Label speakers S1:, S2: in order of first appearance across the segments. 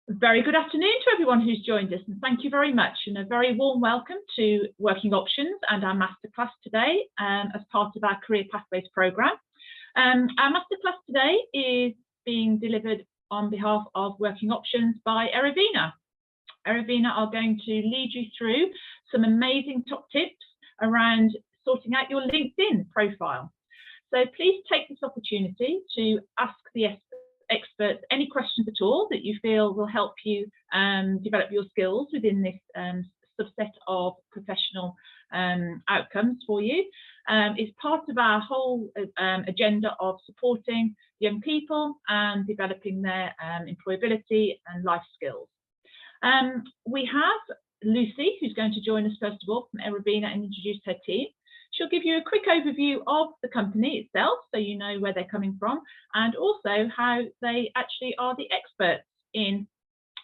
S1: Very good afternoon to everyone who's joined us, and thank you very much, and a very warm welcome to Working Options and our Masterclass today as part of our Career Pathways programme. Our Masterclass today is being delivered on behalf of Working Options by Erevena. Erevena are going to lead you through some amazing top tips around sorting out your LinkedIn profile. So please take this opportunity to ask the experts any questions at all that you feel will help you develop your skills within this subset of professional outcomes for you. It's part of our whole agenda of supporting young people and developing their employability and life skills. We have Lucy, who's going to join us first of all from Erevena and introduce her team. She'll give you a quick overview of the company itself, so you know where they're coming from, and also how they actually are the experts in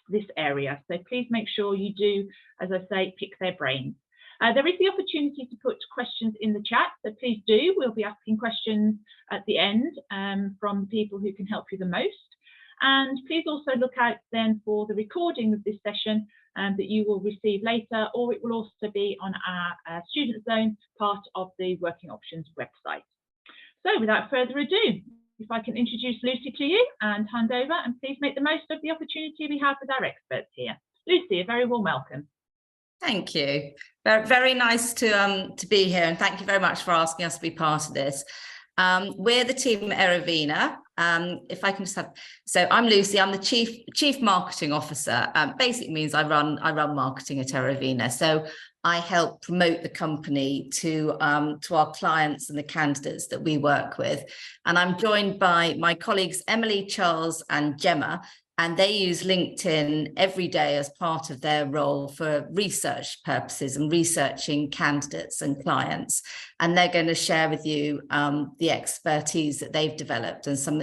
S1: this area. So please make sure you do, as I say, pick their brains. There is the opportunity to put questions in the chat, so please do. We'll be asking questions at the end from people who can help you the most. And please also look out then for the recording of this session that you will receive later, or it will also be on our Student Zone, part of the Working Options website. So without further ado, if I can introduce Lucy to you and hand over, and please make the most of the opportunity we have with our experts here. Lucy, a very warm welcome.
S2: Thank you. Very nice to be here, and thank you very much for asking us to be part of this. We're the team at Erevena. If I can just have, so I'm Lucy. I'm the chief marketing officer. Basically means I run marketing at Erevena. So I help promote the company to our clients and the candidates that we work with. And I'm joined by my colleagues Emily, Charles, and Gemma. And they use LinkedIn every day as part of their role for research purposes and researching candidates and clients. And they're going to share with you the expertise that they've developed and some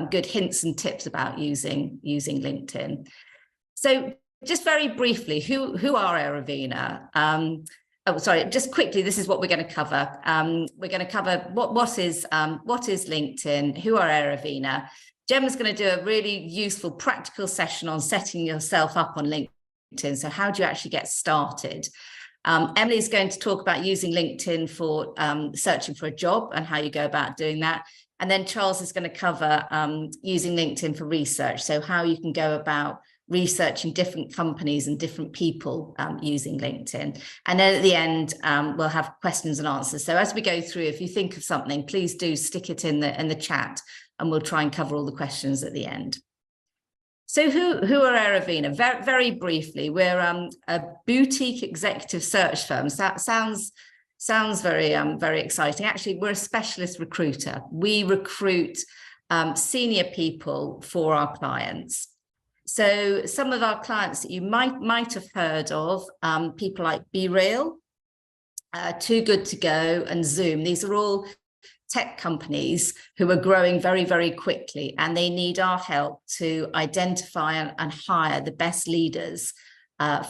S2: good hints and tips about using LinkedIn. So just very briefly, who are Erevena? Oh, sorry, just quickly, this is what we're going to cover. We're going to cover what is LinkedIn, who are Erevena. Gemma's going to do a really useful practical session on setting yourself up on LinkedIn. So how do you actually get started? Emily's going to talk about using LinkedIn for searching for a job and how you go about doing that. And then Charles is going to cover using LinkedIn for research. So how you can go about researching different companies and different people using LinkedIn. And then at the end, we'll have questions and answers. So as we go through, if you think of something, please do stick it in the chat, and we'll try and cover all the questions at the end. So who are Erevena? Very briefly, we're a boutique executive search firm. So that sounds very exciting. Actually, we're a specialist recruiter. We recruit senior people for our clients. So some of our clients that you might have heard of, people like BeReal, Too Good To Go, and Zoom. These are all tech companies who are growing very quickly, and they need our help to identify and hire the best leaders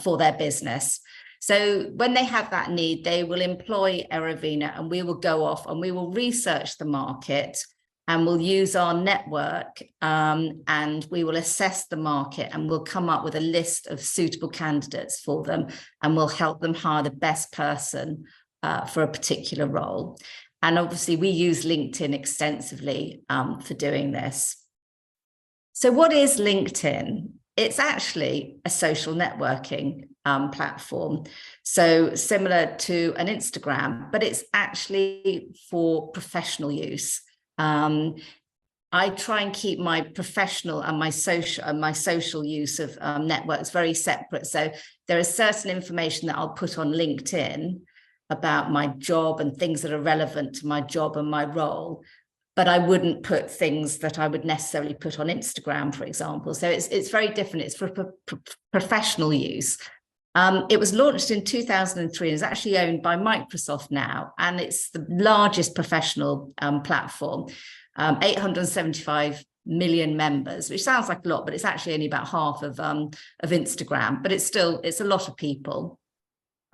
S2: for their business. So when they have that need, they will employ Erevena, and we will go off and we will research the market, and we'll use our network and we will assess the market, and we'll come up with a list of suitable candidates for them, and we'll help them hire the best person for a particular role. And obviously we use LinkedIn extensively for doing this. So what is LinkedIn? It's actually a social networking platform. So similar to an Instagram, but it's actually for professional use. I try and keep my professional and my social use of networks very separate. So there is certain information that I'll put on LinkedIn about my job and things that are relevant to my job and my role, but I wouldn't put things that I would necessarily put on Instagram, for example. So it's very different. It's for professional use. It was launched in 2003 and is actually owned by Microsoft now, and it's the largest professional platform, 875 million members, which sounds like a lot, but it's actually only about half of Instagram, but it's a lot of people.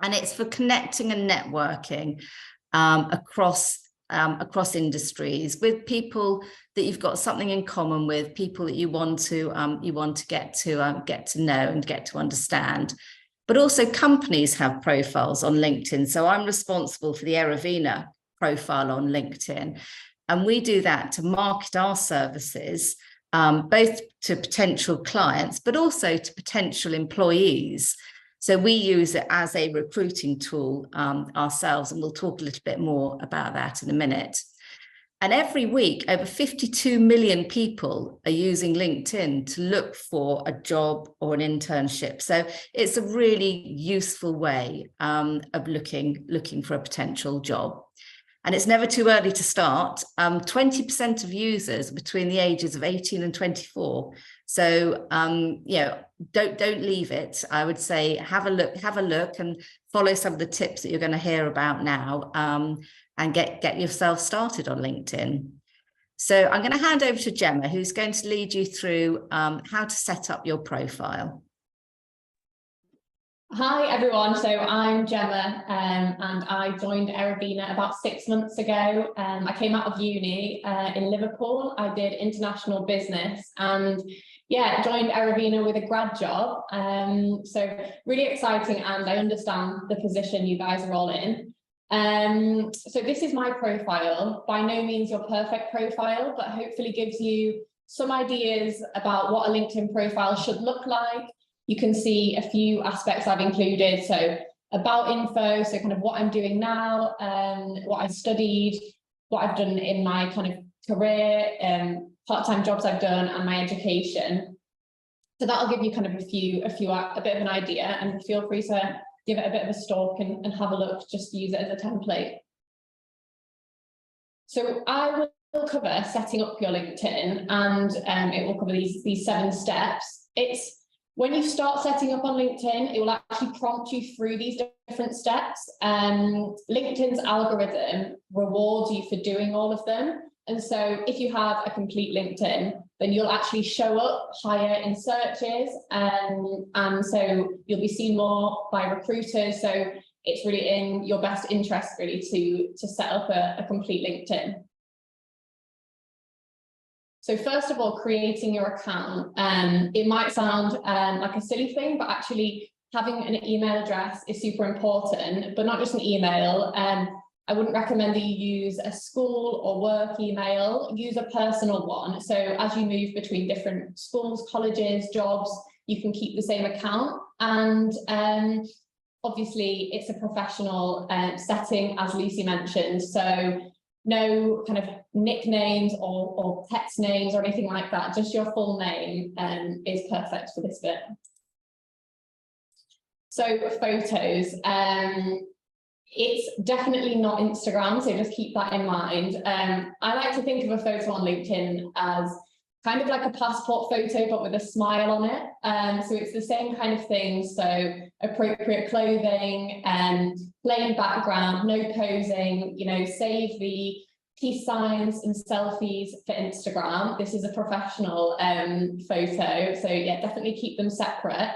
S2: And it's for connecting and networking across across industries, with people that you've got something in common with, people that you want to get to know and get to understand. But also companies have profiles on LinkedIn. So I'm responsible for the Erevena profile on LinkedIn. And we do that to market our services, both to potential clients, but also to potential employees. So we use it as a recruiting tool ourselves, and we'll talk a little bit more about that in a minute. And every week, over 52 million people are using LinkedIn to look for a job or an internship. So it's a really useful way of looking for a potential job. And it's never too early to start. 20% of users between the ages of 18 and 24. So, don't leave it. I would say have a look and follow some of the tips that you're going to hear about now, and get yourself started on LinkedIn. So I'm going to hand over to Gemma, who's going to lead you through how to set up your profile.
S3: Hi everyone, so I'm Gemma, and I joined Erevena about 6 months ago. I came out of uni in Liverpool. I did international business and joined Erevena with a grad job. So really exciting, and I understand the position you guys are all in. So this is my profile. By no means your perfect profile, but hopefully gives you some ideas about what a LinkedIn profile should look like. You can see a few aspects I've included. So about info, so kind of what I'm doing now, what I studied, what I've done in my kind of career, part-time jobs I've done, and my education. So that'll give you kind of a bit of an idea, and feel free to give it a bit of a stalk and have a look, just use it as a template. So I will cover setting up your LinkedIn, and it will cover these 7 steps. When you start setting up on LinkedIn, it will actually prompt you through these different steps. LinkedIn's algorithm rewards you for doing all of them. And so if you have a complete LinkedIn, then you'll actually show up higher in searches. And so you'll be seen more by recruiters. So it's really in your best interest really to set up a complete LinkedIn. So first of all, creating your account. It might sound like a silly thing, but actually having an email address is super important, but not just an email. I wouldn't recommend that you use a school or work email. Use a personal one. So as you move between different schools, colleges, jobs, you can keep the same account. And obviously it's a professional setting, as Lucy mentioned. So no kind of nicknames or pet names or anything like that. Just your full name is perfect for this bit. So photos. It's definitely not Instagram, so just keep that in mind. I like to think of a photo on LinkedIn as kind of like a passport photo, but with a smile on it. So it's the same kind of thing. So appropriate clothing, plain background, no posing, save the peace signs and selfies for Instagram. This is a professional photo. So yeah, definitely keep them separate.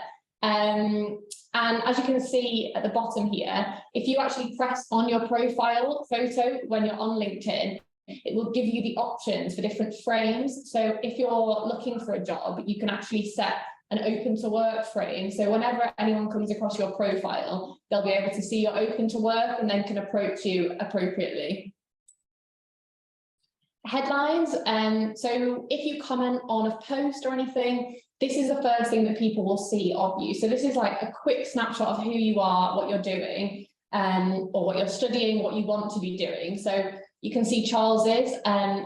S3: And as you can see at the bottom here, if you actually press on your profile photo when you're on LinkedIn, it will give you the options for different frames. So if you're looking for a job, you can actually set an open to work frame. So whenever anyone comes across your profile, they'll be able to see you're open to work and then can approach you appropriately. Headlines. So if you comment on a post or anything, this is the first thing that people will see of you. So this is like a quick snapshot of who you are, what you're doing, or what you're studying, what you want to be doing. So you can see Charles's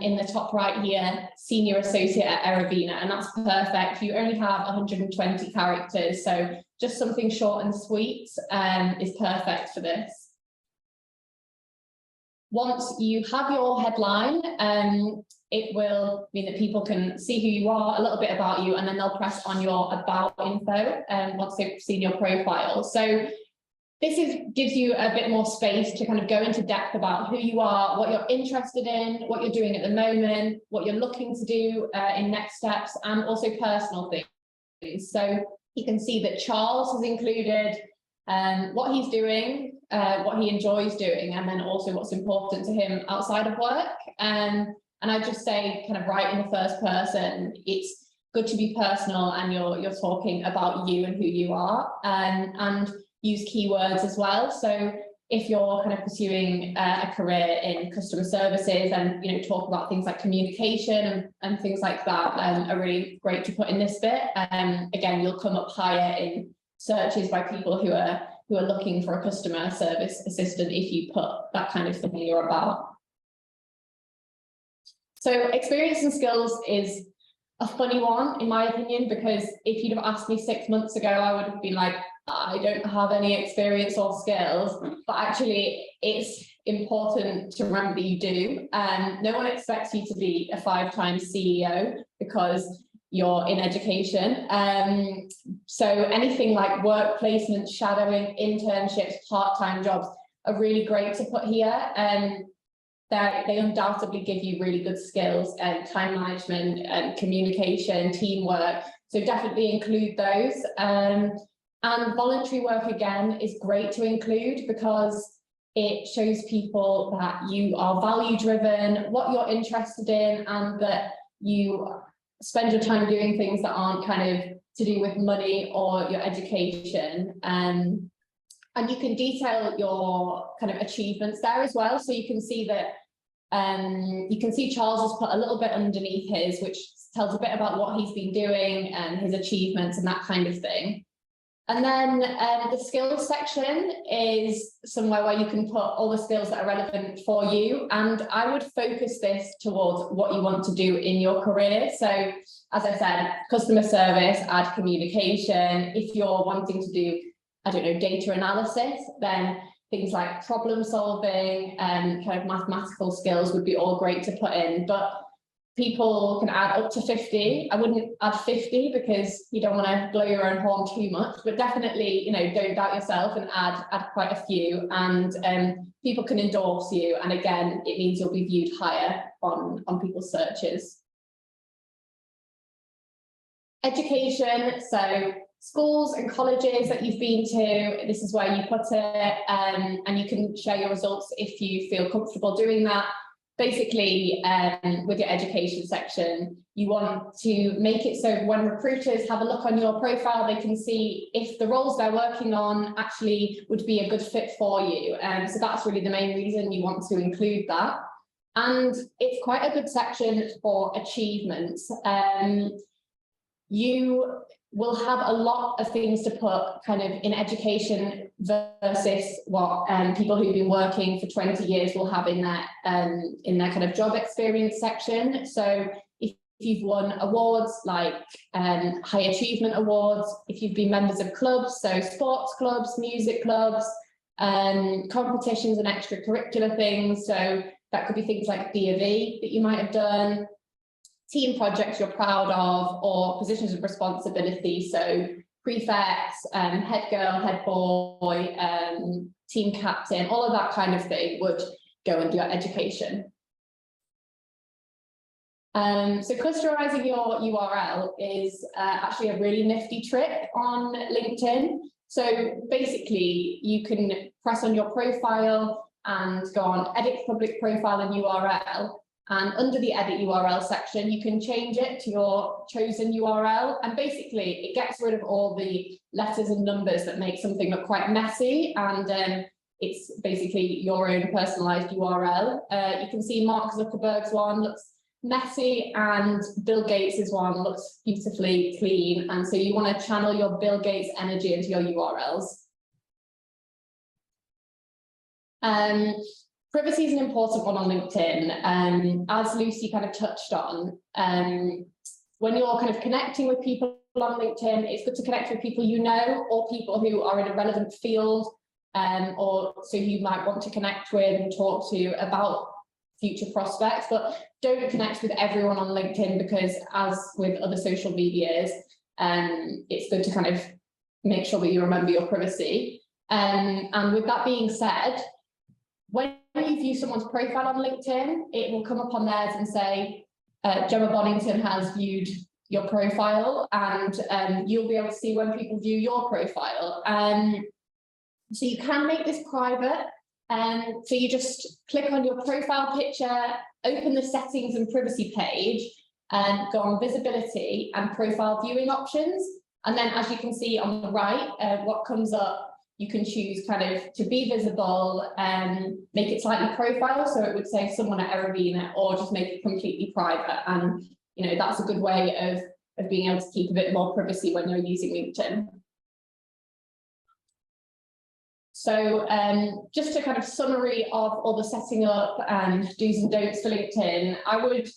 S3: in the top right here, Senior Associate at Erevena, and that's perfect. You only have 120 characters, so just something short and sweet is perfect for this. Once you have your headline, it will mean that people can see who you are, a little bit about you, and then they'll press on your about info once they've seen your profile. So this gives you a bit more space to kind of go into depth about who you are, what you're interested in, what you're doing at the moment, what you're looking to do in next steps, and also personal things. So you can see that Charles has included what he's doing, what he enjoys doing, and then also what's important to him outside of work. And I just say, kind of write in the first person. It's good to be personal, and you're talking about you and who you are, and use keywords as well. So if you're kind of pursuing a career in customer services, and talk about things like communication and things like that, are really great to put in this bit. Again, you'll come up higher in searches by people who are looking for a customer service assistant if you put that kind of thing you're about. So experience and skills is a funny one, in my opinion, because if you'd have asked me 6 months ago, I would have been like, I don't have any experience or skills. But actually, it's important to remember that you do. No one expects you to be a 5-time CEO because you're in education. So anything like work placement, shadowing, internships, part-time jobs are really great to put here. They undoubtedly give you really good skills and time management and communication, teamwork. So definitely include those. And voluntary work, again, is great to include because it shows people that you are value driven, what you're interested in, and that you spend your time doing things that aren't kind of to do with money or your education. And you can detail your kind of achievements there as well. So you can see that Charles has put a little bit underneath his, which tells a bit about what he's been doing and his achievements and that kind of thing. And then the skills section is somewhere where you can put all the skills that are relevant for you. And I would focus this towards what you want to do in your career. So as I said, customer service, add communication. If you're wanting to do, I don't know, data analysis, then things like problem solving and kind of mathematical skills would be all great to put in. But people can add up to 50. I wouldn't add 50 because you don't want to blow your own horn too much, but definitely, don't doubt yourself and add quite a few, and people can endorse you. And again, it means you'll be viewed higher on people's searches. Education, so schools and colleges that you've been to, this is where you put it, and you can share your results if you feel comfortable doing that. Basically, with your education section, you want to make it so when recruiters have a look on your profile, they can see if the roles they're working on actually would be a good fit for you. So that's really the main reason you want to include that. And it's quite a good section for achievements. You will have a lot of things to put kind of in education versus what people who've been working for 20 years will have in their kind of job experience section. So if you've won awards like high achievement awards, if you've been members of clubs, so sports clubs, music clubs, competitions and extracurricular things, so that could be things like D&V that you might have done, team projects you're proud of, or positions of responsibility, so prefects, head girl, head boy, team captain, all of that kind of thing would go into your education. So clusterizing your URL is actually a really nifty trick on LinkedIn. So basically, you can press on your profile and go on edit public profile and URL. And under the edit URL section, you can change it to your chosen URL. And basically, it gets rid of all the letters and numbers that make something look quite messy. And it's basically your own personalized URL. You can see Mark Zuckerberg's one looks messy, and Bill Gates's one looks beautifully clean. And so you want to channel your Bill Gates energy into your URLs. Privacy is an important one on LinkedIn. As Lucy kind of touched on, when you're kind of connecting with people on LinkedIn, it's good to connect with people you know, or people who are in a relevant field, or so you might want to connect with and talk to about future prospects. But don't connect with everyone on LinkedIn, because as with other social medias, it's good to kind of make sure that you remember your privacy. And with that being said, when you view someone's profile on LinkedIn, it will come up on theirs and say, Gemma Bonington has viewed your profile, and you'll be able to see when people view your profile. So you can make this private. So you just click on your profile picture, open the settings and privacy page, and go on visibility and profile viewing options. And then, as you can see on the right, what comes up, you can choose kind of to be visible and make it slightly profile. So it would say someone at Erevena, or just make it completely private. And, you know, that's a good way of being able to keep a bit more privacy when you're using LinkedIn. So just a kind of summary of all the setting up and do's and don'ts for LinkedIn, I would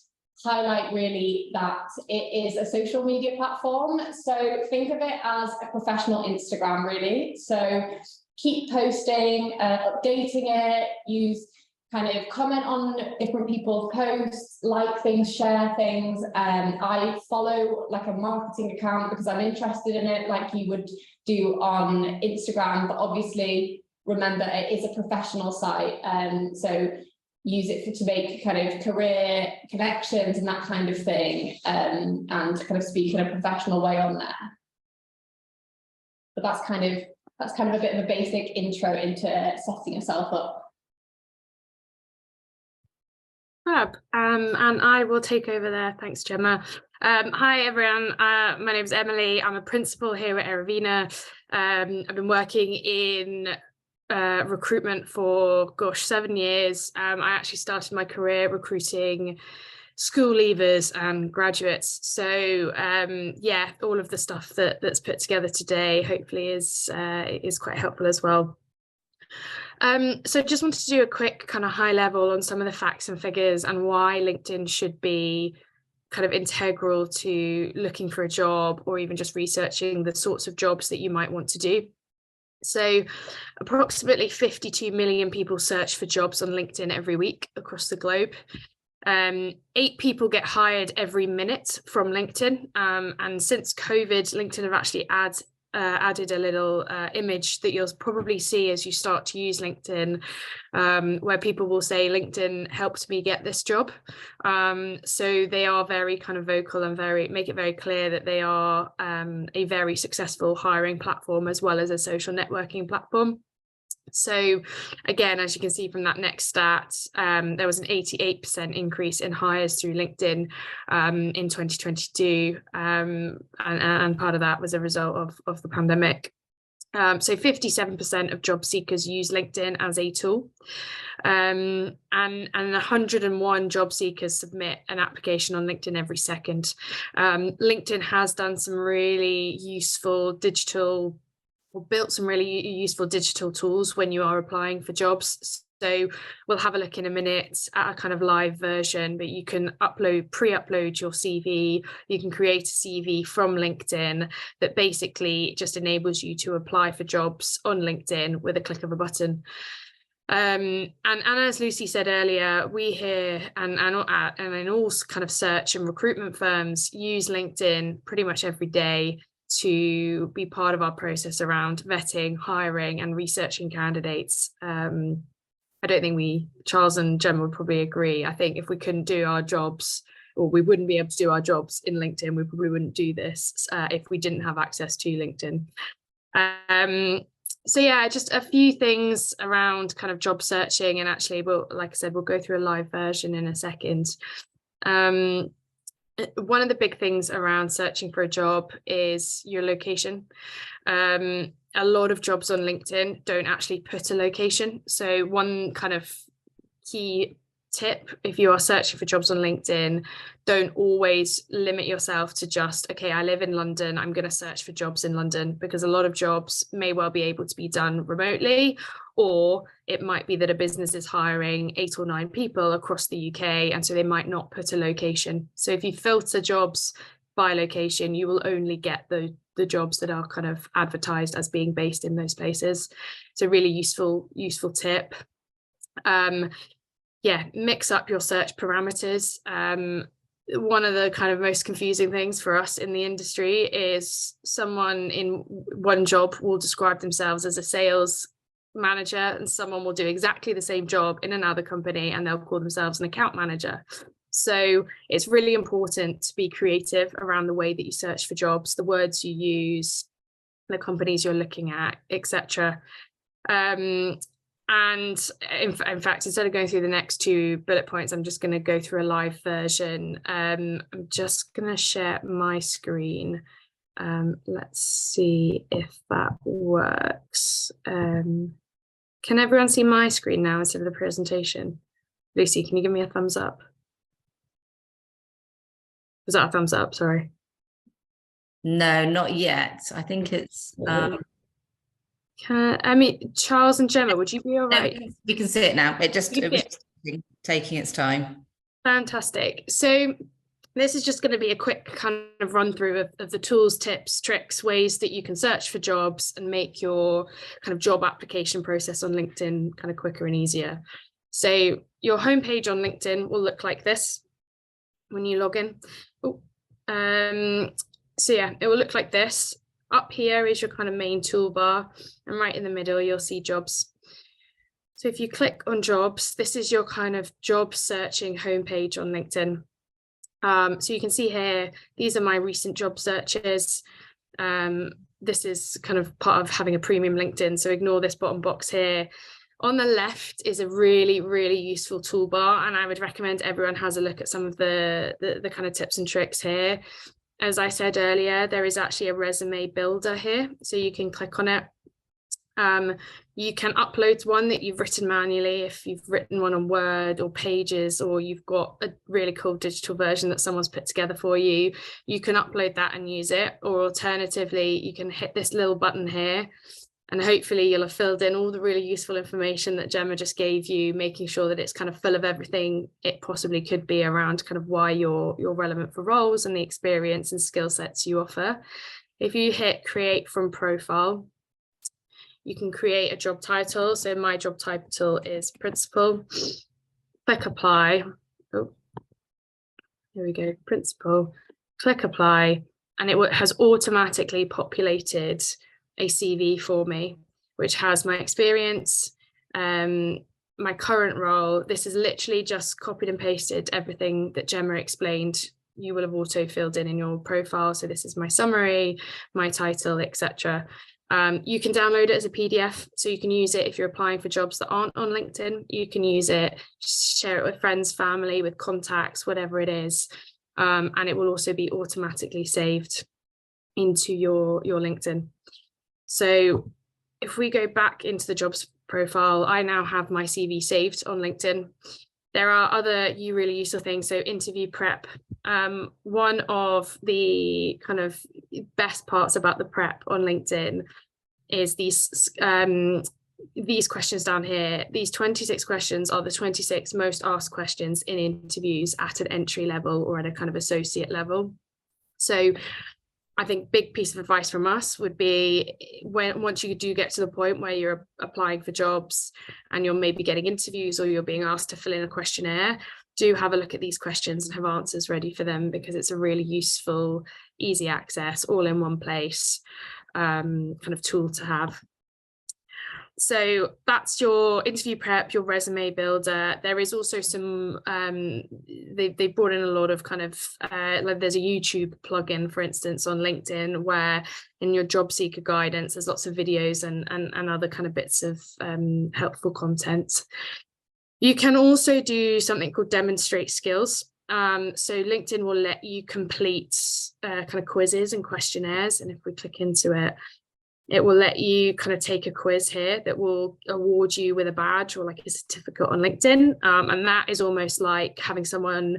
S3: highlight really that it is a social media platform. So think of it as a professional Instagram, really. So keep posting, updating it, use kind of comment on different people's posts, like things, share things. I follow like a marketing account because I'm interested in it, like you would do on Instagram, but obviously remember it is a professional site. So use it to make kind of career connections and that kind of thing, and kind of speak in a professional way on there. But that's kind of a bit of a basic intro into setting yourself up.
S4: Fab. And I will take over there. Thanks, Gemma. Hi, everyone. My name is Emily. I'm a principal here at Erevena. I've been working in recruitment for, 7 years. I actually started my career recruiting school leavers and graduates. So yeah, all of the stuff that's put together today hopefully is quite helpful as well. So just wanted to do a quick kind of high level on some of the facts and figures and why LinkedIn should be kind of integral to looking for a job, or even just researching the sorts of jobs that you might want to do. So approximately 52 million people search for jobs on LinkedIn every week across the globe. 8 people get hired every minute from LinkedIn. And since COVID, LinkedIn have actually added a little image that you'll probably see as you start to use LinkedIn, where people will say, LinkedIn helped me get this job. So they are very kind of vocal and make it very clear that they are a very successful hiring platform as well as a social networking platform. So again, as you can see from that next stat, there was an 88% increase in hires through LinkedIn in 2022, and part of that was a result of the pandemic. So 57% of job seekers use LinkedIn as a tool, and 101 job seekers submit an application on LinkedIn every second. LinkedIn has done some really useful built some really useful digital tools when you are applying for jobs. So we'll have a look in a minute at a kind of live version, but you can pre-upload your CV. You can create a CV from LinkedIn that basically just enables you to apply for jobs on LinkedIn with a click of a button. And as Lucy said earlier, we here and in all kind of search and recruitment firms use LinkedIn pretty much every day to be part of our process around vetting, hiring, and researching candidates. I don't think Charles and Gemma would probably agree. I think if we couldn't do our jobs, or we wouldn't be able to do our jobs in LinkedIn, we probably wouldn't do this if we didn't have access to LinkedIn. So yeah, just a few things around kind of job searching, and actually, like I said, we'll go through a live version in a second. One of the big things around searching for a job is your location. A lot of jobs on LinkedIn don't actually put a location. So one kind of key tip, if you are searching for jobs on LinkedIn, don't always limit yourself to just, okay, I live in London, I'm going to search for jobs in London, because a lot of jobs may well be able to be done remotely, or it might be that a business is hiring 8 or 9 people across the UK, and so they might not put a location. So if you filter jobs by location, you will only get the jobs that are kind of advertised as being based in those places. So really useful tip. Yeah, mix up your search parameters. One of the kind of most confusing things for us in the industry is someone in one job will describe themselves as a sales manager, and someone will do exactly the same job in another company and they'll call themselves an account manager. So it's really important to be creative around the way that you search for jobs, the words you use, the companies you're looking at, etc. And in fact, instead of going through the next 2 bullet points, I'm just going to go through a live version. I'm just going to share my screen. Let's see if that works. Can everyone see my screen now instead of the presentation? Lucy, can you give me a thumbs up? Was that a thumbs up? Sorry.
S2: No, not yet. I think it's
S4: I mean, Charles and Gemma, would you be all right?
S2: No, we can see it now. It was taking its time.
S4: Fantastic. So this is just going to be a quick kind of run through of the tools, tips, tricks, ways that you can search for jobs and make your kind of job application process on LinkedIn kind of quicker and easier. So your homepage on LinkedIn will look like this when you log in. So yeah, it will look like this. Up here is your kind of main toolbar, and right in the middle, you'll see jobs. So if you click on jobs, this is your kind of job searching homepage on LinkedIn. So you can see here, these are my recent job searches. This is kind of part of having a premium LinkedIn, so ignore this bottom box here. On the left is a really, really useful toolbar, and I would recommend everyone has a look at some of the kind of tips and tricks here. As I said earlier, there is actually a resume builder here, so you can click on it. You can upload one that you've written manually if you've written one on Word or Pages, or you've got a really cool digital version that someone's put together for you. You can upload that and use it, or alternatively, you can hit this little button here, and hopefully you'll have filled in all the really useful information that Gemma just gave you, making sure that it's kind of full of everything it possibly could be around kind of why you're relevant for roles and the experience and skill sets you offer. If you hit create from profile, you can create a job title. So my job title is principal. Click apply. Oh, here we go, principal. Click apply, and it has automatically populated a CV for me, which has my experience, my current role. This is literally just copied and pasted everything that Gemma explained. You will have auto filled in your profile. So this is my summary, my title, etc. You can download it as a PDF, so you can use it if you're applying for jobs that aren't on LinkedIn. You can use it, share it with friends, family, with contacts, whatever it is, and it will also be automatically saved into your LinkedIn. So if we go back into the jobs profile, I now have my CV saved on LinkedIn. There are other really useful things. So interview prep. One of the kind of best parts about the prep on LinkedIn is these questions down here. These 26 questions are the 26 most asked questions in interviews at an entry level or at a kind of associate level. So I think big piece of advice from us would be once you do get to the point where you're applying for jobs and you're maybe getting interviews or you're being asked to fill in a questionnaire, do have a look at these questions and have answers ready for them, because it's a really useful, easy access, all in one place kind of tool to have. So that's your interview prep, your resume builder. There is also some, they've brought in a lot of kind of, like there's a YouTube plugin, for instance, on LinkedIn, where in your job seeker guidance, there's lots of videos and other kind of bits of helpful content. You can also do something called demonstrate skills. So LinkedIn will let you complete kind of quizzes and questionnaires. And if we click into it, it will let you kind of take a quiz here that will award you with a badge or like a certificate on LinkedIn. And that is almost like having someone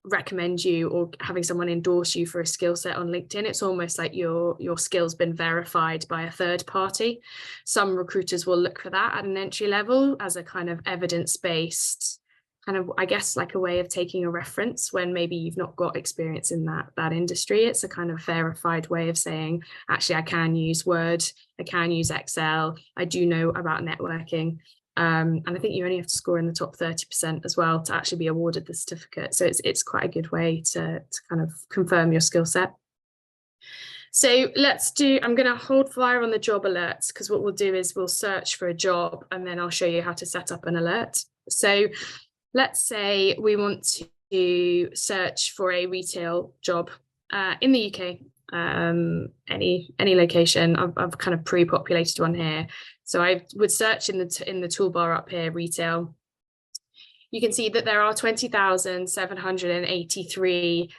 S4: recommend you or having someone endorse you for a skill set on LinkedIn. It's almost like your skills been verified by a third party. Some recruiters will look for that at an entry level as a kind of evidence-based kind of, I guess, like a way of taking a reference when maybe you've not got experience in that industry. It's a kind of verified way of saying, actually, I can use Word, I can use Excel, I do know about networking. And I think you only have to score in the top 30% as well to actually be awarded the certificate. So it's quite a good way to kind of confirm your skill set. So I'm going to hold fire on the job alerts, because what we'll do is we'll search for a job and then I'll show you how to set up an alert. So let's say we want to search for a retail job in the UK. any location. I've kind of pre-populated one here. So I would search in the toolbar up here, retail. You can see that there are 20,783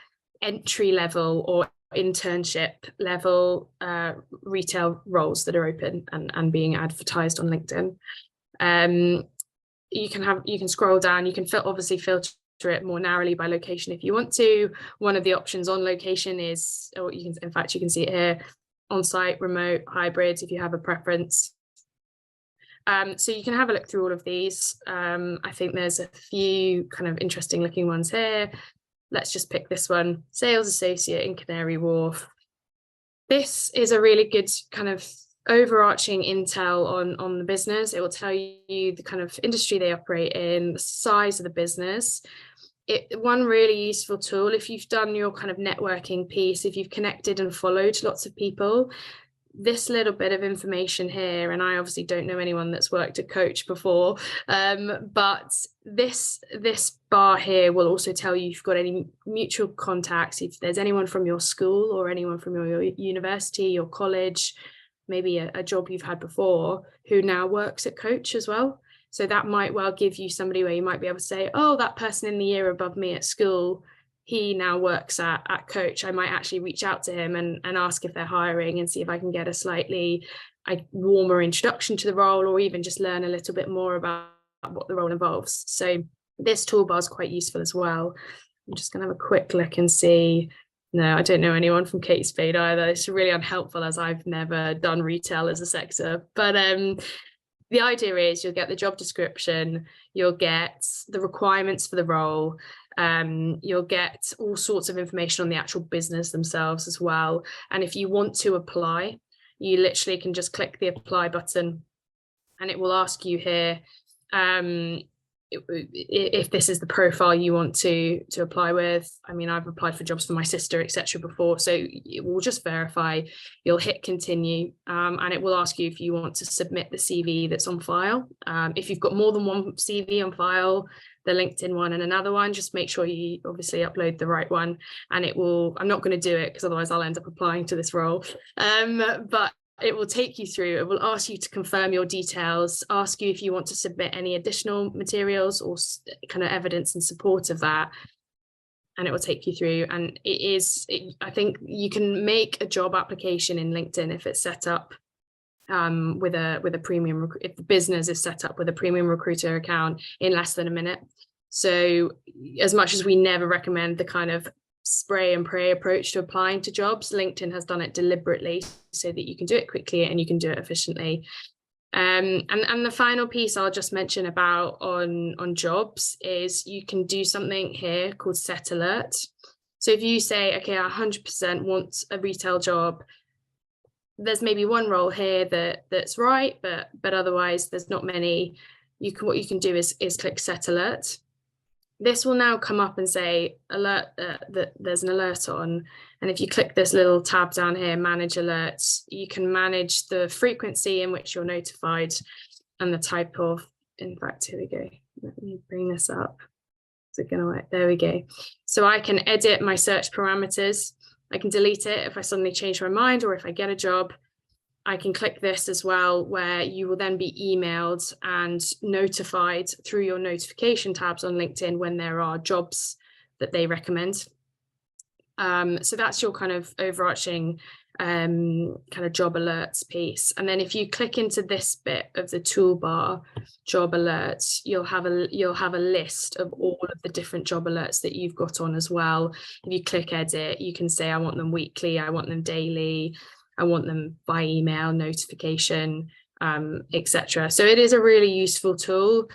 S4: entry level or internship level retail roles that are open and being advertised on LinkedIn. You can scroll down. You can obviously filter it more narrowly by location if you want to. One of the options on location is, or you can, in fact, you can see it here, on-site, remote, hybrid, if you have a preference. So you can have a look through all of these. I think there's a few kind of interesting looking ones here. Let's just pick this one, sales associate in Canary Wharf. This is a really good kind of overarching intel on the business. It will tell you the kind of industry they operate in, the size of the business. One really useful tool, if you've done your kind of networking piece, if you've connected and followed lots of people, this little bit of information here, and I obviously don't know anyone that's worked at Coach before, but this bar here will also tell you if you've got any mutual contacts, if there's anyone from your school or anyone from your university, your college, maybe a job you've had before, who now works at Coach as well. So that might well give you somebody where you might be able to say, oh, that person in the year above me at school, he now works at Coach. I might actually reach out to him and ask if they're hiring and see if I can get a slightly warmer introduction to the role, or even just learn a little bit more about what the role involves. So this toolbar is quite useful as well. I'm just going to have a quick look and see. No, I don't know anyone from Kate Spade either. It's really unhelpful as I've never done retail as a sector. But the idea is you'll get the job description, you'll get the requirements for the role, you'll get all sorts of information on the actual business themselves as well. And if you want to apply, you literally can just click the apply button and it will ask you here if this is the profile you want to apply with. I mean, I've applied for jobs for my sister, etc. before, so it will just verify. You'll hit continue, and it will ask you if you want to submit the CV that's on file. If you've got more than one CV on file, the LinkedIn one and another one, just make sure you obviously upload the right one, and it will, I'm not going to do it because otherwise I'll end up applying to this role, but it will take you through, it will ask you to confirm your details, ask you if you want to submit any additional materials or kind of evidence in support of that, and it will take you through. And I think you can make a job application in LinkedIn if it's set up with a premium, if the business is set up with a premium recruiter account, in less than a minute. So as much as we never recommend the kind of spray and pray approach to applying to jobs, LinkedIn has done it deliberately so that you can do it quickly and you can do it efficiently. And the final piece I'll just mention about on jobs is you can do something here called set alert. So if you say, okay, I 100% want a retail job, there's maybe one role here that's right, but otherwise there's not many. What you can do is click set alert. This will now come up and say alert that there's an alert on. And if you click this little tab down here, manage alerts, you can manage the frequency in which you're notified and the type of, in fact, here we go. Let me bring this up. Is it going to work? There we go. So I can edit my search parameters. I can delete it if I suddenly change my mind or if I get a job. I can click this as well, where you will then be emailed and notified through your notification tabs on LinkedIn when there are jobs that they recommend. So that's your kind of overarching kind of job alerts piece. And then if you click into this bit of the toolbar, job alerts, you'll have a list of all of the different job alerts that you've got on as well. If you click edit, you can say, I want them weekly, I want them daily, I want them by email, notification, etc. So it is a really useful tool.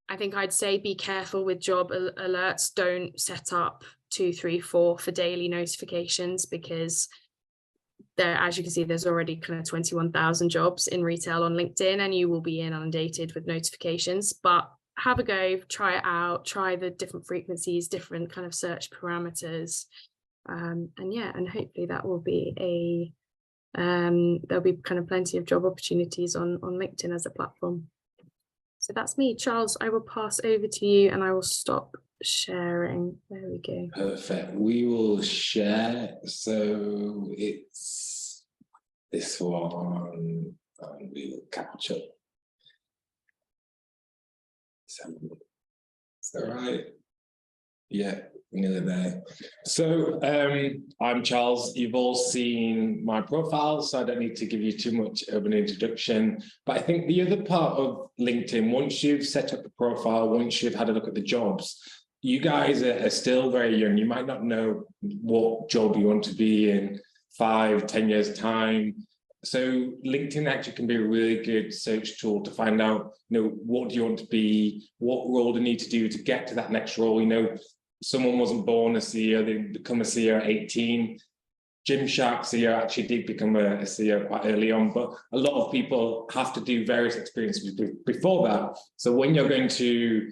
S4: I think I'd say be careful with job alerts. Don't set up 2, 3, 4 for daily notifications, because there, as you can see, there's already kind of 21,000 jobs in retail on LinkedIn, and you will be inundated with notifications. But have a go, try it out, try the different frequencies, different kind of search parameters, and yeah, and hopefully that will be there'll be kind of plenty of job opportunities on LinkedIn as a platform. So that's me, Charles. I will pass over to you and I will stop sharing. There we go.
S5: Perfect. We will share. So it's this one, and we will capture. Is that right? Yeah, nearly there. So I'm Charles. You've all seen my profile, so I don't need to give you too much of an introduction. But I think the other part of LinkedIn, once you've set up a profile, once you've had a look at the jobs, you guys are still very young. You might not know what job you want to be in 5-10 years' time. So LinkedIn actually can be a really good search tool to find out, what do you want to be, what role do you need to do to get to that next role. Someone wasn't born a CEO, they become a CEO at 18. Gymshark CEO actually did become a CEO quite early on, but a lot of people have to do various experiences before that. So when you're going to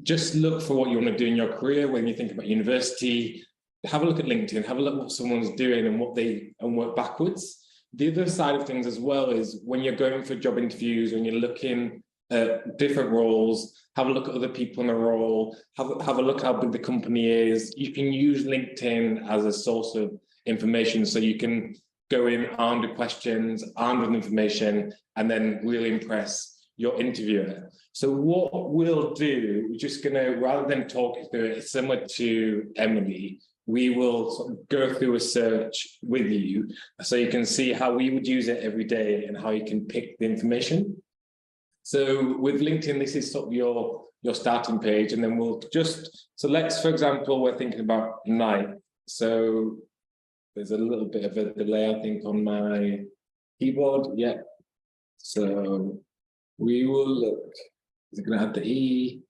S5: just look for what you want to do in your career, when you think about university, have a look at LinkedIn, have a look at what someone's doing and work backwards. The other side of things as well is when you're going for job interviews, when you're looking at different roles, have a look at other people in a role, have a look how big the company is. You can use LinkedIn as a source of information, so you can go in armed with questions, armed with information, and then really impress your interviewer. So what we'll do, we're just going to, rather than talk through it, similar to Emily, we will sort of go through a search with you so you can see how we would use it every day and how you can pick the information. So with LinkedIn, this is sort of your starting page, and then we'll so let's, for example, we're thinking about Nike. So there's a little bit of a delay, I think, on my keyboard. Yeah. So we will look, is it going to have the E?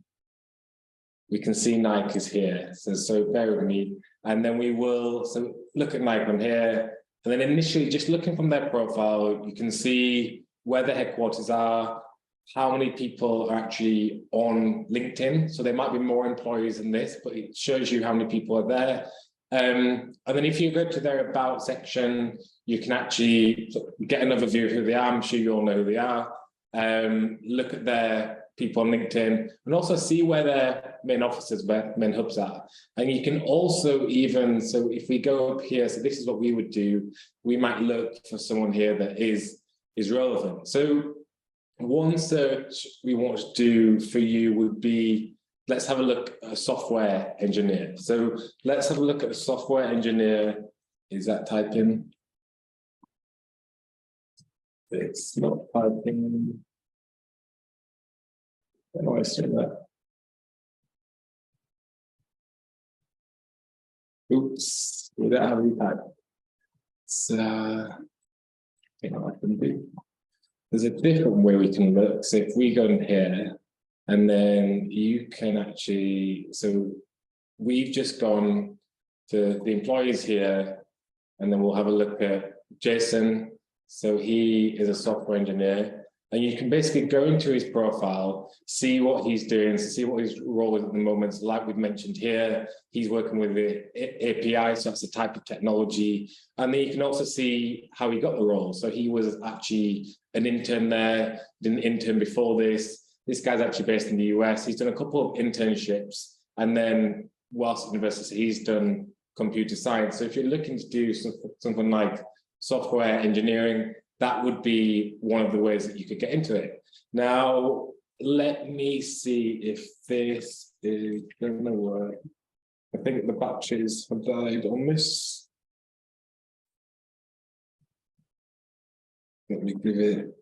S5: We can see Nike is here. So bear with me. And then we will look at Nike on here. And then initially, just looking from their profile, you can see where the headquarters are, how many people are actually on LinkedIn. So there might be more employees than this, but it shows you how many people are there. And then if you go to their About section, you can actually get another view of who they are. I'm sure you all know who they are. Look at their people on LinkedIn and also see where their main offices, where main hubs are. And you can also so if we go up here, so this is what we would do, we might look for someone here that is relevant. So one search we want to do for you would be, let's have a look at a software engineer. So let's have a look at a software engineer. Is that typing? It's not typing. How do I say that? Oops, we don't have any type. So I think what I can do. There's a different way we can look. So if we go in here, and then you can actually, so we've just gone to the employees here, and then we'll have a look at Jason. So he is a software engineer, and you can basically go into his profile, see what he's doing, see what his role is at the moment. So like we've mentioned here, he's working with the API, so that's the type of technology. And then you can also see how he got the role. So he was actually an intern there, did an intern before this. This guy's actually based in the US. He's done a couple of internships, and then whilst at university, he's done computer science. So if you're looking to do something like software engineering, that would be one of the ways that you could get into it. Now, let me see if this is going to work. I think the batteries have died on this. Let me give it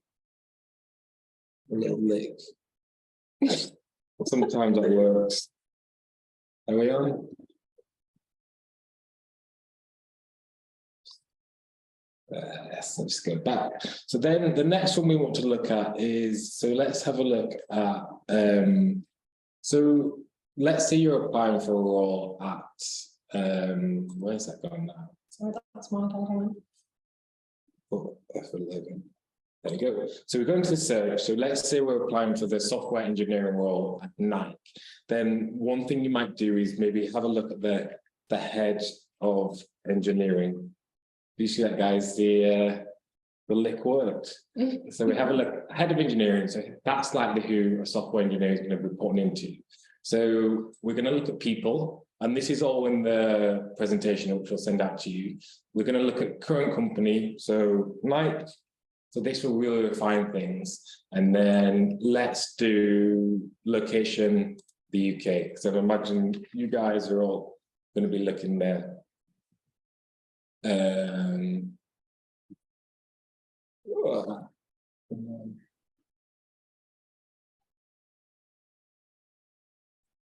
S5: a little lick. Sometimes that works. Are we on? Yes, let's go back. So then the next one we want to look at is, so let's have a look at, so let's say you're applying for a role at, where's that gone now?
S3: Sorry, that's my diagram.
S5: Oh, F11. There you go. So we're going to the search. So let's say we're applying for the software engineering role at Nike. Then one thing you might do is maybe have a look at the head of engineering. Do you see that, guys? The lick worked. So we have a look, head of engineering. So that's likely who a software engineer is going to be reporting into. So we're going to look at people, and this is all in the presentation, which we'll send out to you. We're going to look at current company, so Mike. So this will really refine things. And then let's do location, the UK. So I imagine you guys are all going to be looking there.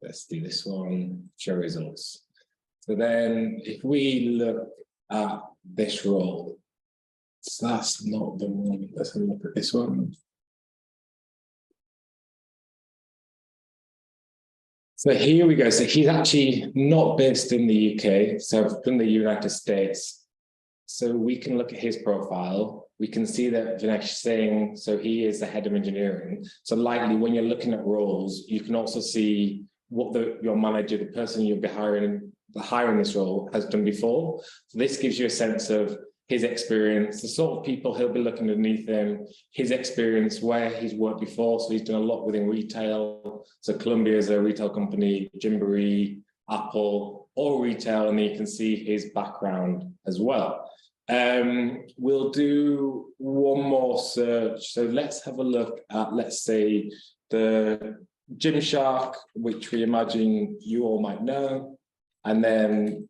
S5: Let's do this one, show results. So then if we look at this role, so that's not the one. Let's have a look at this one. So here we go. So he's actually not based in the UK, so from the United States. So we can look at his profile. We can see that Vinesh Singh, so he is the head of engineering. So likely when you're looking at roles, you can also see what your manager, the person you'll be hiring this role, has done before. So this gives you a sense of his experience, the sort of people he'll be looking underneath him, his experience, where he's worked before. So he's done a lot within retail. So Columbia is a retail company, Gymboree, Apple, all retail, and then you can see his background as well. We'll do one more search. So let's have a look at, let's say, the Gymshark, which we imagine you all might know. And then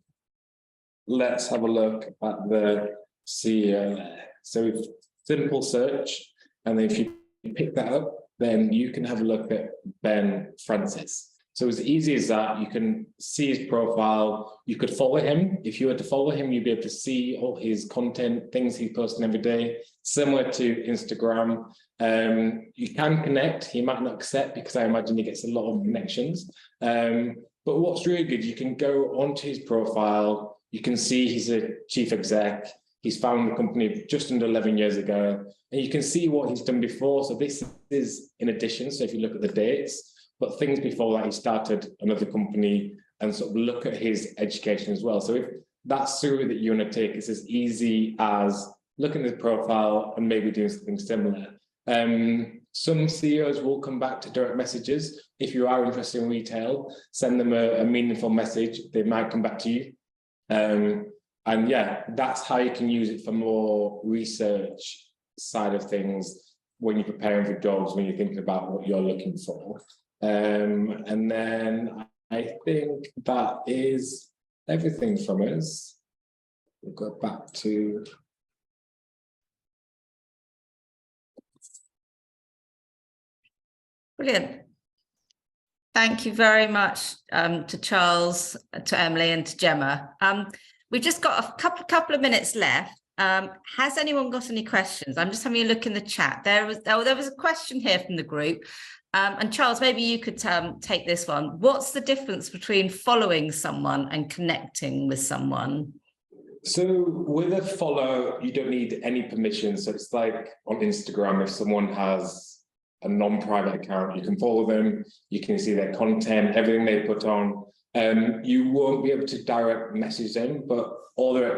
S5: let's have a look at the CEO. So simple search, and then if you pick that up, then you can have a look at Ben Francis. So as easy as that, you can see his profile. You could follow him. If you were to follow him, you'd be able to see all his content, things he's posting every day, similar to Instagram. You can connect. He might not accept because I imagine he gets a lot of connections. But what's really good, you can go onto his profile. You can see he's a chief exec. He's founded the company just under 11 years ago. And you can see what he's done before. So this is in addition. So if you look at the dates, but things before that, he started another company, and sort of look at his education as well. So if that's the route that you want to take, it's as easy as looking at his profile and maybe doing something similar. Some CEOs will come back to direct messages. If you are interested in retail, send them a meaningful message. They might come back to you. And yeah, that's how you can use it for more research side of things when you're preparing for jobs, when you're thinking about what you're looking for. And then I think that is everything from us. We'll go back to...
S2: Brilliant. Thank you very much to Charles, to Emily, and to Gemma. We've just got a couple of minutes left. Has anyone got any questions? I'm just having a look in the chat. There was a question here from the group. And Charles, maybe you could take this one. What's the difference between following someone and connecting with someone?
S5: So with a follow, you don't need any permission. So it's like on Instagram, if someone has a non-private account, you can follow them, you can see their content, everything they put on. You won't be able to direct message them, but all their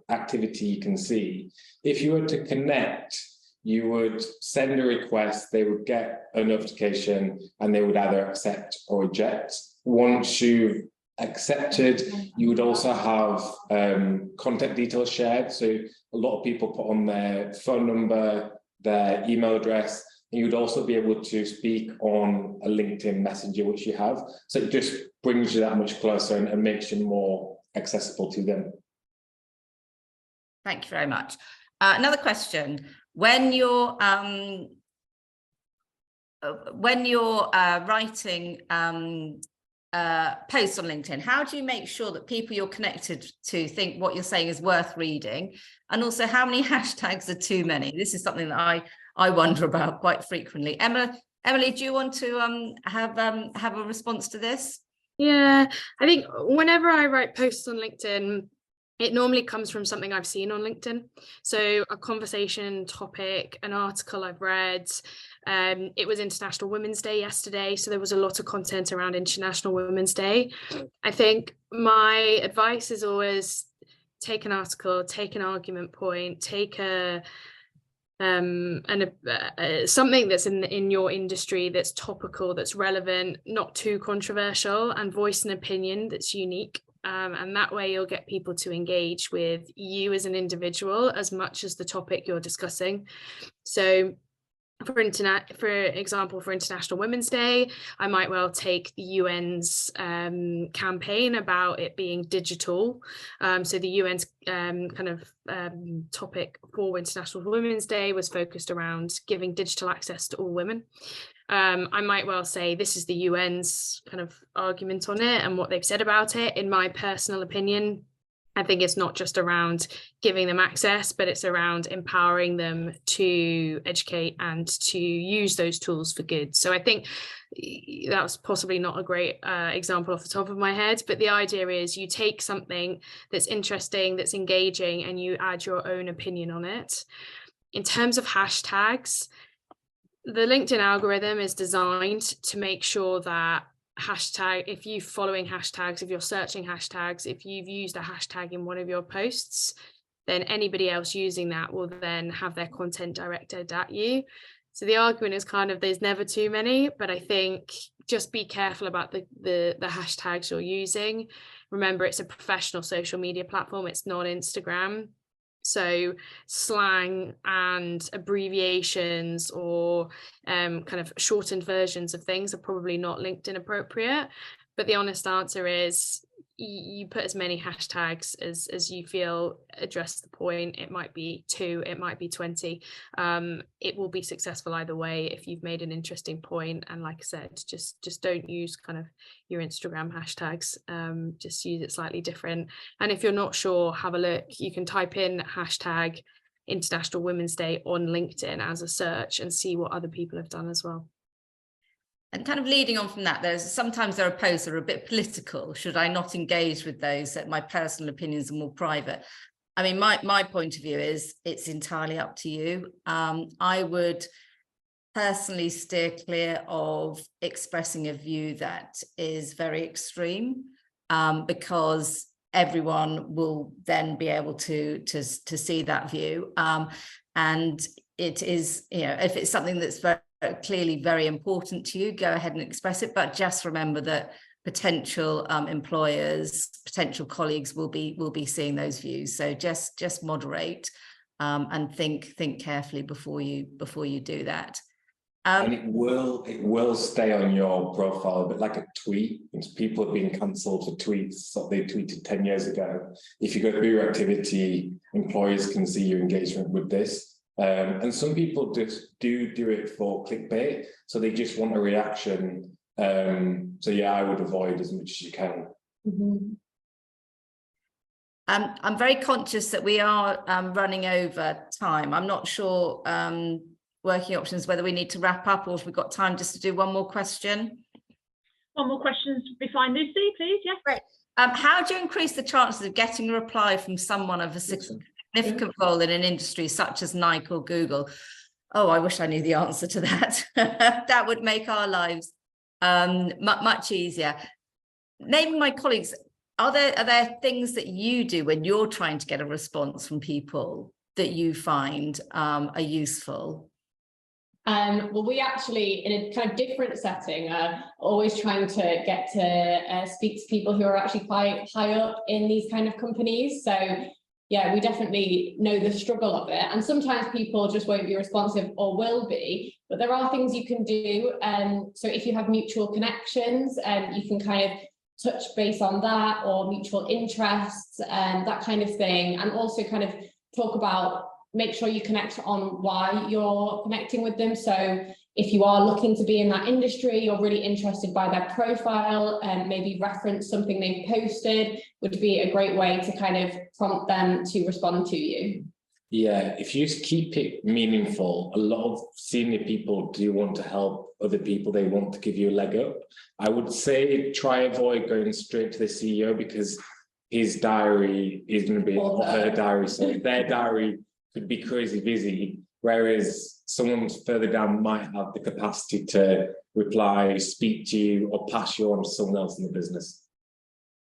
S5: activity you can see. If you were to connect, you would send a request, they would get a notification, and they would either accept or reject. Once you've accepted, you would also have contact details shared. So a lot of people put on their phone number, their email address, and you would also be able to speak on a LinkedIn Messenger, which you have. So it just brings you that much closer and makes you more accessible to them.
S2: Thank you very much. Another question. When you're writing posts on LinkedIn, how do you make sure that people you're connected to think what you're saying is worth reading? And also, how many hashtags are too many? This is something that I wonder about quite frequently. Emily, do you want to have a response to this?
S4: Yeah, I think whenever I write posts on LinkedIn, it normally comes from something I've seen on LinkedIn. So a conversation topic, an article I've read. It was International Women's Day yesterday, so there was a lot of content around International Women's Day. I think my advice is always take an article, take an argument point, take a something that's in your industry that's topical, that's relevant, not too controversial, and voice an opinion that's unique. And that way you'll get people to engage with you as an individual as much as the topic you're discussing. So for example, for International Women's Day, I might well take the UN's campaign about it being digital. So the UN's topic for International Women's Day was focused around giving digital access to all women. I might well say this is the UN's kind of argument on it and what they've said about it. In my personal opinion, I think it's not just around giving them access, but it's around empowering them to educate and to use those tools for good. So I think that was possibly not a great example off the top of my head, but the idea is you take something that's interesting, that's engaging, and you add your own opinion on it. In terms of hashtags, the LinkedIn algorithm is designed to make sure that if you're following hashtags, if you're searching hashtags, if you've used a hashtag in one of your posts, then anybody else using that will then have their content directed at you. So the argument is kind of there's never too many, but I think just be careful about the hashtags you're using. Remember, it's a professional social media platform, it's not Instagram. So slang and abbreviations or kind of shortened versions of things are probably not LinkedIn appropriate. But the honest answer is you put as many hashtags as you feel address the point. It might be 2, it might be 20. It will be successful either way if you've made an interesting point. And like I said, just don't use kind of your Instagram hashtags. Just use it slightly different. And if you're not sure, have a look. You can type in hashtag International Women's Day on LinkedIn as a search and see what other people have done as well.
S2: And kind of leading on from that, sometimes there are posts that are a bit political. Should I not engage with those? That my personal opinions are more private. I mean, my point of view is it's entirely up to you. I would personally steer clear of expressing a view that is very extreme, because everyone will then be able to see that view. And it is, if it's something that's very clearly very important to you, go ahead and express it, but just remember that potential employers, potential colleagues will be seeing those views. So just moderate and think carefully before you do that.
S5: And it will stay on your profile a bit like a tweet. People have been cancelled for tweets that they tweeted 10 years ago. If you go through your activity, employers can see your engagement with this. And some people just do it for clickbait, so they just want a reaction. So yeah, I would avoid as much as you can.
S2: Mm-hmm. I'm very conscious that we are running over time. I'm not sure, working options, whether we need to wrap up or if we've got time just to do one more question.
S1: One more question would be fine, Lucy, please. Yes.
S2: Great. How do you increase the chances of getting a reply from someone of a significant role in an industry such as Nike or Google? Oh, I wish I knew the answer to that. That would make our lives much easier. Naming my colleagues, are there things that you do when you're trying to get a response from people that you find are useful?
S3: Well, we actually, in a kind of different setting, are always trying to get to speak to people who are actually quite high up in these kind of companies. So yeah, we definitely know the struggle of it. And sometimes people just won't be responsive or will be, but there are things you can do. So if you have mutual connections, you can kind of touch base on that, or mutual interests and that kind of thing. And also kind of talk about, make sure you connect on why you're connecting with them. So if you are looking to be in that industry, you're really interested by their profile, and maybe reference something they've posted, would be a great way to kind of prompt them to respond to you.
S5: Yeah, if you keep it meaningful, a lot of senior people do want to help other people. They want to give you a leg up. I would say try avoid going straight to the CEO, because his diary is going to be, or her diary, so their diary could be crazy busy, whereas someone further down might have the capacity to reply, speak to you, or pass you on to someone else in the business.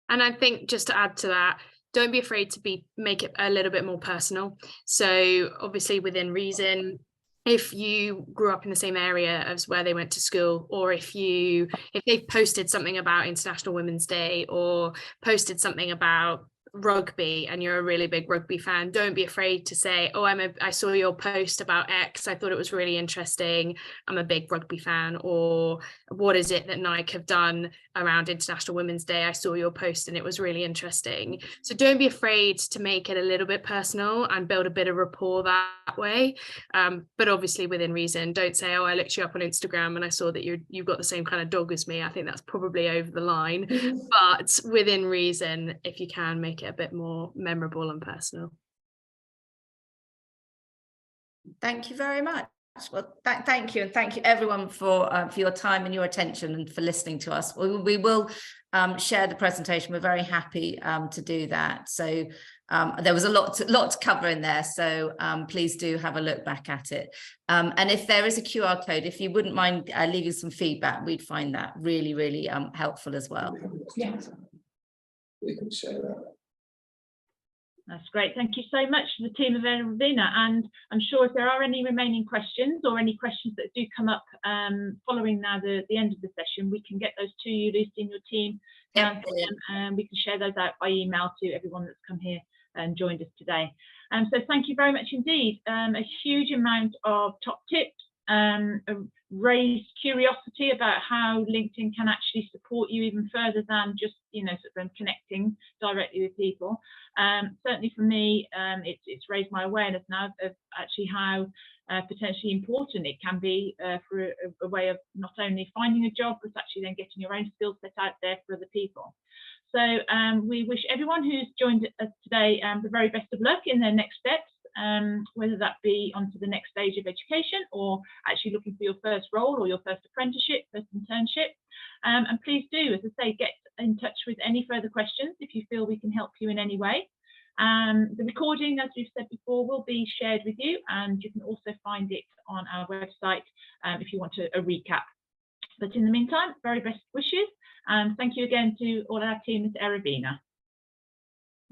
S4: And I think just to add to that, don't be afraid to make it a little bit more personal. So obviously within reason, if you grew up in the same area as where they went to school, or if they've posted something about International Women's Day or posted something about rugby and you're a really big rugby fan, don't be afraid to say, oh, I saw your post about X, I thought it was really interesting, I'm a big rugby fan. Or what is it that Nike have done around International Women's Day, I saw your post and it was really interesting. So don't be afraid to make it a little bit personal and build a bit of rapport that way, but obviously within reason. Don't say, oh, I looked you up on Instagram and I saw that you've got the same kind of dog as me. I think that's probably over the line. But within reason, if you can, make it a bit more memorable and personal.
S2: Thank you very much. Well, thank you, and thank you everyone for your time and your attention and for listening to us. We will share the presentation. We're very happy to do that. So there was a lot to cover in there, so please do have a look back at it. And if there is a QR code, if you wouldn't mind leaving some feedback, we'd find that really, really helpful as well.
S3: Yeah.
S5: We can share that.
S1: That's great. Thank you so much to the team of Erevena. And I'm sure if there are any remaining questions or any questions that do come up following now the end of the session, we can get those to you, Lucy, and your team.
S2: Yeah,
S1: and we can share those out by email to everyone that's come here and joined us today. So thank you very much indeed. A huge amount of top tips, raised curiosity about how LinkedIn can actually support you even further than just, sort of connecting directly with people. Certainly for me, it's raised my awareness now of actually how potentially important it can be for a way of not only finding a job, but actually then getting your own skill set out there for other people. So we wish everyone who's joined us today the very best of luck in their next steps, whether that be onto the next stage of education or actually looking for your first role or your first apprenticeship, first internship. And please do, as I say, get in touch with any further questions if you feel we can help you in any way. The recording, as we've said before, will be shared with you, and you can also find it on our website if you want a recap. But in the meantime, very best wishes, and thank you again to all our team at Erevena.